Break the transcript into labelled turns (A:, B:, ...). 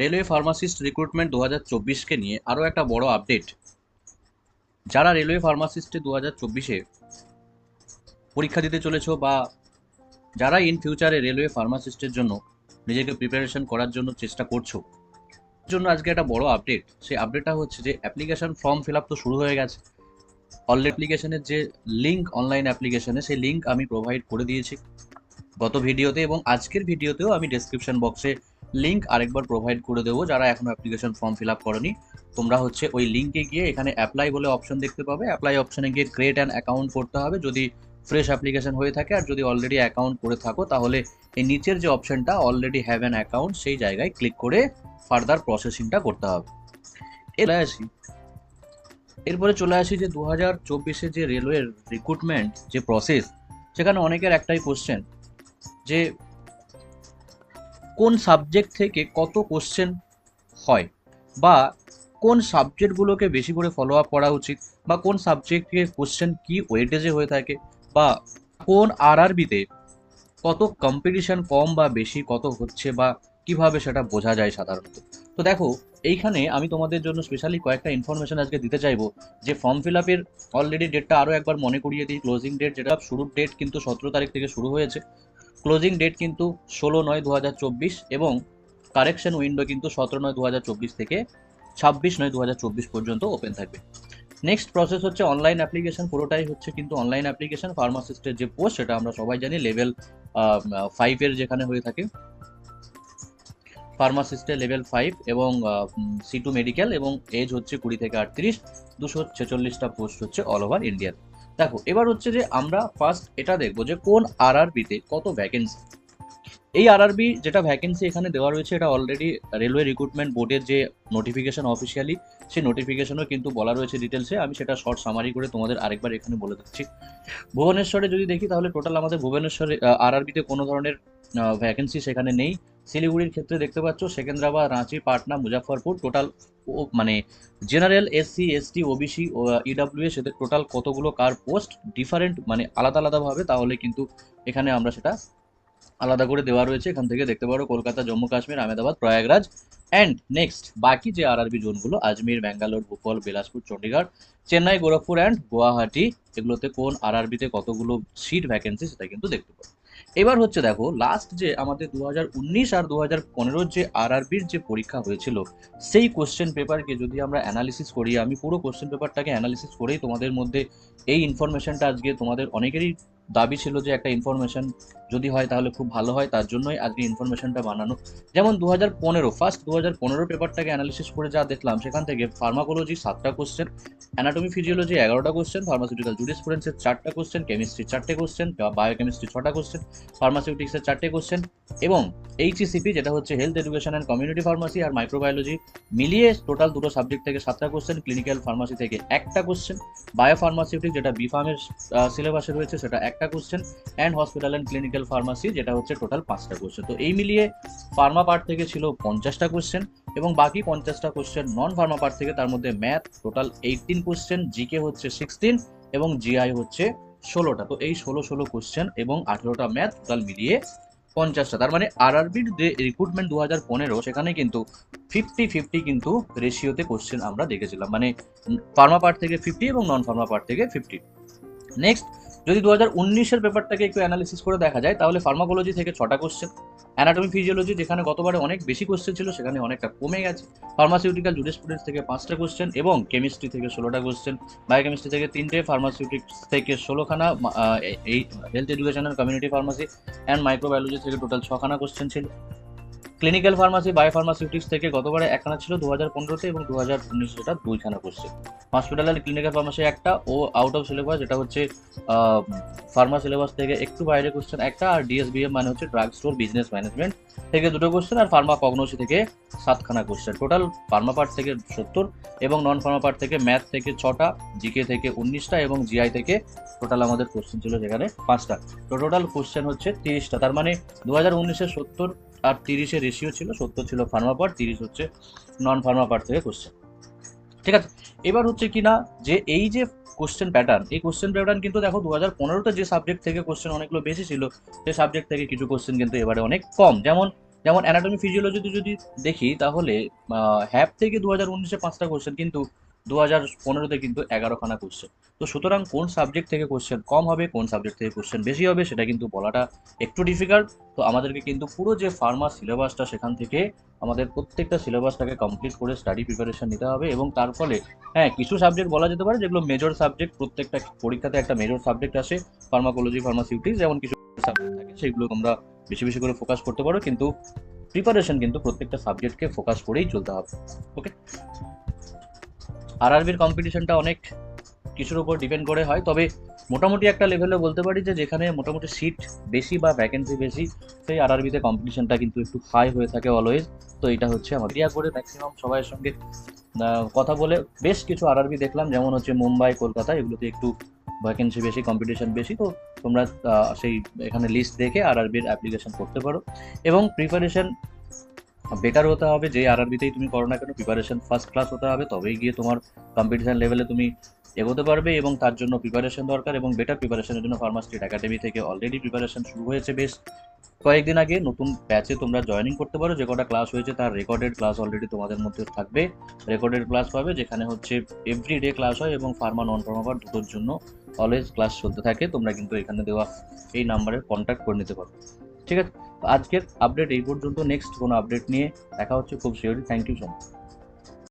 A: Railway pharmacist recruitment 2024 নিয়ে আরও একটা বড় আপডেট। যারা রেলওয়ে ফার্মাসিস্টে 2024 পরীক্ষা দিতে চলেছো বা যারা ইন ফিউচারে রেলওয়ে ফার্মাসিস্টের জন্য নিজেকে প্রিপারেশন করার জন্য চেষ্টা করছো, জন্য আজকে একটা বড় আপডেট। সেই আপডেটটা হচ্ছে যে অ্যাপ্লিকেশন ফর্ম ফিল আপ তো শুরু হয়ে গেছে। অলরেডি অ্যাপ্লিকেশনের যে লিঙ্ক অনলাইন অ্যাপ্লিকেশনে, সেই লিঙ্ক আমি প্রোভাইড করে দিয়েছি গত ভিডিওতে, এবং আজকের ভিডিওতেও আমি ডেসক্রিপশন বক্সে লিঙ্ক আরেকবার প্রোভাইড করে দেবো। যারা এখনো অ্যাপ্লিকেশন ফর্ম ফিল আপ করনি, তোমরা হচ্ছে ওই লিঙ্কে গিয়ে এখানে অ্যাপ্লাই বলে অপশন দেখতে পাবে। অ্যাপ্লাই অপশনে গিয়ে ক্রিয়েট অ্যান অ্যাকাউন্ট করতে হবে যদি ফ্রেশ অ্যাপ্লিকেশন হয়ে থাকে, আর যদি অলরেডি অ্যাকাউন্ট করে থাকো তাহলে এই নিচের যে অপশনটা অলরেডি হ্যাভ অ্যান অ্যাকাউন্ট, সেই জায়গায় ক্লিক করে ফার্দার প্রসেসিংটা করতে হবে। এরপরে চলে আসি যে 2024 যে রেলওয়ের রিক্রুটমেন্ট যে প্রসেস, সেখানে অনেকের একটাই কোশ্চেন যে কোন সাবজেক্ট থেকে কত কোশ্চেন হয়, বা কোন সাবজেক্টগুলোকে বেশি করে ফলো আপ করা উচিত, বা কোন সাবজেক্টে কোশ্চেন কি ওয়েটেজে হয়ে থাকে, বা কোন আরআরবিতে কত কম্পিটিশন কম বা বেশি কত হচ্ছে, বা কিভাবে সেটা বোঝা যায় সাধারণত। তো দেখো, এইখানে আমি তোমাদের জন্য স্পেশালি কয়েকটা ইনফরমেশন আজকে দিতে চাইবো। যে ফর্ম ফিল আপের অলরেডি ডেটটা আরও একবার মনে করিয়ে দিই। ক্লোজিং ডেট, যেটা শুরুর ডেট কিন্তু 17 তারিখ থেকে শুরু হয়েছে, ক্লোজিং ডেট কিন্তু 16/9/2024, এবং কারেকশন উইন্ডো কিন্তু 17/9/2024 থেকে 26/9/2024 পর্যন্ত ওপেন থাকবে। নেক্সট প্রসেস হচ্ছে অনলাইন অ্যাপ্লিকেশন। পুরোটাই হচ্ছে কিন্তু অনলাইন অ্যাপ্লিকেশন। ফার্মাসিস্টের যে পোস্ট, সেটা আমরা সবাই জানি লেভেল 5-এর যেখানে হয়ে থাকে, ফার্মাসিস্টের লেভেল 5, এবং C2 মেডিকেল, এবং এজ হচ্ছে 20 থেকে 38, 246টা পোস্ট হচ্ছে অল ওভার ইন্ডিয়া। দেখো, এবার হচ্ছে যে আমরা ফার্স্ট এটা দেখবো যে কোন আরআরবিতে কত ভ্যাকেন্সি। এই আরআরবি যেটা ভ্যাকেন্সি এখানে দেওয়া রয়েছে, এটা অলরেডি রেলওয়ে রিক্রুটমেন্ট বোর্ডের যে নোটিফিকেশন অফিসিয়ালি, সেই নোটিফিকেশনও কিন্তু বলা রয়েছে ডিটেলসে। আমি সেটা শর্ট সামারি করে তোমাদের আরেকবার এখানে বলে দিচ্ছি। ভুবনেশ্বরে যদি দেখি, তাহলে টোটাল আমাদের ভুবনেশ্বরে আরআরবিতে কোনো ধরনের ভ্যাকেন্সি সেখানে নেই। শিলিগুড়ির ক্ষেত্রে দেখতে পাচ্ছ সেকেন্দ্রাবাদ, রাঁচি, পাটনা, মুজাফরপুর, টোটাল মানে general, SC, ST, OBC, EWS, এদের টোটাল কতগুলো কার পোস্ট ডিফারেন্ট, মানে আলাদা আলাদাভাবে, তাহলে কিন্তু এখানে আমরা সেটা আলাদা করে দেওয়া রয়েছে। এখান থেকে দেখতে পারো কলকাতা, জম্মু কাশ্মীর, আহমেদাবাদ, প্রয়াগরাজ। অ্যান্ড নেক্সট বাকি যে আরআরবি জোনগুলো, আজমির, ব্যাঙ্গালোর, ভোপাল, বিলাসপুর, চণ্ডীগড়, চেন্নাই, গোরখপুর অ্যান্ড গুয়াহাটি, এগুলোতে কোন আরআরবিতে কতগুলো সিট ভ্যাকেন্সি সেটা কিন্তু দেখতে পাবো। এবার হচ্ছে দেখো, লাস্ট যে আমাদের 2019 আর 2015 যে আরআরবির যে পরীক্ষা হয়েছিল, সেই কোশ্চেন পেপারকে যদি আমরা অ্যানালিসিস করি, আমি পুরো কোশ্চেন পেপারটাকে অ্যানালিসিস করেই তোমাদের মধ্যে এই ইনফরমেশনটা, আজকে তোমাদের অনেকেরই দাবি ছিল যে একটা ইনফরমেশন যদি হয় তাহলে খুব ভালো হয়, তার জন্যই আজকে ইনফরমেশনটা বানানো। যেমন 2015 ফার্স্ট 2015 পেপারটাকে অ্যানালিসিস করে যা দেখলাম, সেখান থেকে ফার্মাকোলজি 7টা কোশ্চেন, অ্যানাটমি ফিজিওলজি 11টা কোশ্চেন, ফার্মাসিউটিক্যাল জুরিসপ্রুডেন্সের 4টা কোশ্চেন, কেমিস্ট্রি 4টে কোশ্চেন, বায়োকেমিস্ট্রি 6টা কোশ্চেন, ফার্মাসিউটিক্সের 4টে কোশ্চেন, এবং এইচইসিপি যেটা হচ্ছে health education and community pharmacy আর মাইক্রোবায়োলজি মিলিয়ে টোটাল দুটো সাবজেক্ট থেকে 7টা কোশ্চেন, ক্লিনিক্যাল ফার্মাসি থেকে একটা কোশ্চেন, বায়োফার্মাসিউটিক যেটা বি ফার্মের সিলেবাসে রয়েছে সেটা একটা question, and hospital and clinical pharmacy যেটা হচ্ছে টোটাল 5টা কোশ্চেন। তো এই মিলিয়ে ফার্মা পার্ট থেকে ছিল 50টা কোশ্চেন, এবং বাকি 50টা কোশ্চেন নন ফার্মা পার্ট থেকে। তার মধ্যে ম্যাথ টোটাল 18 কোশ্চেন, জিকে হচ্ছে 16, এবং জিআই হচ্ছে 16টা। তো এই 16 কোশ্চেন এবং 18টা ম্যাথ, টোটাল মিলিয়ে 50টা। তার মানে আরআরবির যে রিক্রুটমেন্ট 2015, সেখানে কিন্তু 50-50 কিন্তু রেশিওতে কোশ্চেন আমরা দেখেছিলাম, মানে ফার্মা পার্ট থেকে 50 এবং নন ফার্মা পার্ট থেকে 50। নেক্সট, যদি 2019-এর পেপারটাকে একটু অ্যানালিসিস করে দেখা যায়, তাহলে ফার্মাকোলজি থেকে 6টা কোশ্চেন, অ্যানাটমি ফিজিওলজি যেখানে গতবারে অনেক বেশি কোশ্চেন ছিল, সেখানে অনেকটা কমে গেছে, ফার্মাসিউটিক্যাল জুরিসপ্রুডেন্স থেকে 5টা কোশ্চেন, এবং কেমিস্ট্রি থেকে 16টা কোশ্চেন, বায়োকেমিস্ট্রি থেকে 3টে, ফার্মাসিউটিক্স থেকে 16খানা, এই health education and community pharmacy and microbiology থেকে টোটাল 6খানা কোশ্চেন ছিল। ক্লিনিক্যাল ফার্মাসি, বায়োফার্মাসিউটিক্স থেকে গতবারে একখানা ছিল 2015-তে, এবং 2019 সেটা 2খানা question. Hospital and clinical pharmacy একটা, ও আউট অফ সিলেবাস, যেটা হচ্ছে ফার্মা সিলেবাস থেকে একটু বাইরে কোশ্চেন একটা, আর ডিএসবিএম মানে হচ্ছে ড্রাগ স্টোর বিজনেস ম্যানেজমেন্ট থেকে 2টো কোশ্চেন, আর ফার্মা কগনোসি থেকে 7খানা কোশ্চেন। টোটাল ফার্মা পার্ট থেকে 70, এবং নন ফার্মা পার্ট থেকে ম্যাথ থেকে 6টা, জিকে থেকে 19টা, এবং জিআই থেকে টোটাল আমাদের কোশ্চেন ছিল সেখানে 5টা। তো টোটাল কোশ্চেন হচ্ছে 30টা। তার মানে 2019-এ 70 আর 30-এর রেশিও ছিল, 70 ছিল ফার্মা পার্ট, 30 হচ্ছে নন ফার্মা পার্ট থেকে কোশ্চেন। ঠিক আছে, এবার হচ্ছে কিনা যে এই যে কোশ্চেন প্যাটার্ন, এই কোশ্চেন প্যাটার্ন কিন্তু দেখো 2015-তে যে সাবজেক্ট থেকে কোশ্চেন অনেকগুলো বেশি ছিল, সেই সাবজেক্ট থেকে কিছু কোশ্চেন কিন্তু এবারে অনেক কম। যেমন যেমন অ্যানাটমি ফিজিওলজিতে যদি দেখি তাহলে হ্যাপ থেকে 2019-এ 5টা কোশ্চেন, কিন্তু 2015-তে কিন্তু 11খানা কোশ্চেন। তো সুতরাং কোন সাবজেক্ট থেকে কোশ্চেন কম হবে, কোন সাবজেক্ট থেকে কোশ্চেন বেশি হবে, সেটা কিন্তু বলাটা একটু ডিফিকাল্ট। তো আমাদেরকে কিন্তু পুরো যে ফার্মা সিলেবাসটা, সেখান থেকে আমাদের প্রত্যেকটা সিলেবাসটাকে কমপ্লিট করে স্টাডি প্রিপারেশন নিতে হবে। এবং তার ফলে হ্যাঁ, কিছু সাবজেক্ট বলা যেতে পারে যেগুলো মেজর সাবজেক্ট, প্রত্যেকটা পরীক্ষাতে একটা মেজর সাবজেক্ট আসে, ফার্মাকোলজি, ফার্মাসিউটিক্স, যেমন কিছু সাবজেক্ট থাকে সেগুলো তোমরা বেশি বেশি করে ফোকাস করতে পারো, কিন্তু প্রিপারেশন কিন্তু প্রত্যেকটা সাবজেক্টকে ফোকাস করেই চলতে হবে। ওকে। আরআরবির কম্পিটিশনটা অনেক কিছুর উপর ডিপেন্ড করে হয়, তবে মোটামুটি একটা লেভেলে বলতে পারি যে যেখানে মোটামুটি সিট বেশি বা ভ্যাকেন্সি বেশি, সেই আরআরবিতে কম্পিটিশনটা কিন্তু একটু হাই হয়ে থাকে অলওয়েজ। তো এটা হচ্ছে আমাদের ইয়া করে ম্যাক্সিমাম সবার সঙ্গে কথা বলে বেশ কিছু আরআরবি দেখলাম, যেমন হচ্ছে মুম্বাই, কলকাতা, এগুলোতে একটু ভ্যাকেন্সি বেশি, কম্পিটিশন বেশি। তো তোমরা সেই এখানে লিস্ট দেখে আরআরবির অ্যাপ্লিকেশন করতে পারো। এবং প্রিপারেশন বেটার হতে হবে, যে আরআরবিতেই তুমি করো না কেন, প্রিপারেশন ফার্স্ট ক্লাস হতে হবে, তবেই গিয়ে তোমার কম্পিটিশন লেভেলে তুমি এগোতে পারবে। এবং তার জন্য প্রিপারেশন দরকার, এবং বেটার প্রিপারেশনের জন্য ফার্মাস্ট্রিট একাডেমি থেকে অলরেডি প্রিপারেশন শুরু হয়েছে বেশ কয়েকদিন আগে। নতুন ব্যাচে তোমরা জয়েনিং করতে পারো, যে কটা ক্লাস হয়েছে তার রেকর্ডেড ক্লাস অলরেডি তোমাদের মধ্যে থাকবে, রেকর্ডেড ক্লাস পাবে, যেখানে হচ্ছে এভরিডে ক্লাস হয়, এবং ফার্মা নন ফার্মা দুটোর জন্য অলওয়েজ ক্লাস চলতে থাকে। তোমরা কিন্তু এখানে দেওয়া এই নাম্বারে কন্ট্যাক্ট করে নিতে পারো। ঠিক আছে, তো আজকের আপডেট এই পর্যন্ত। নেক্সট কোনো আপডেট নিয়ে দেখা হচ্ছে খুব শিওরই। Thank you so much.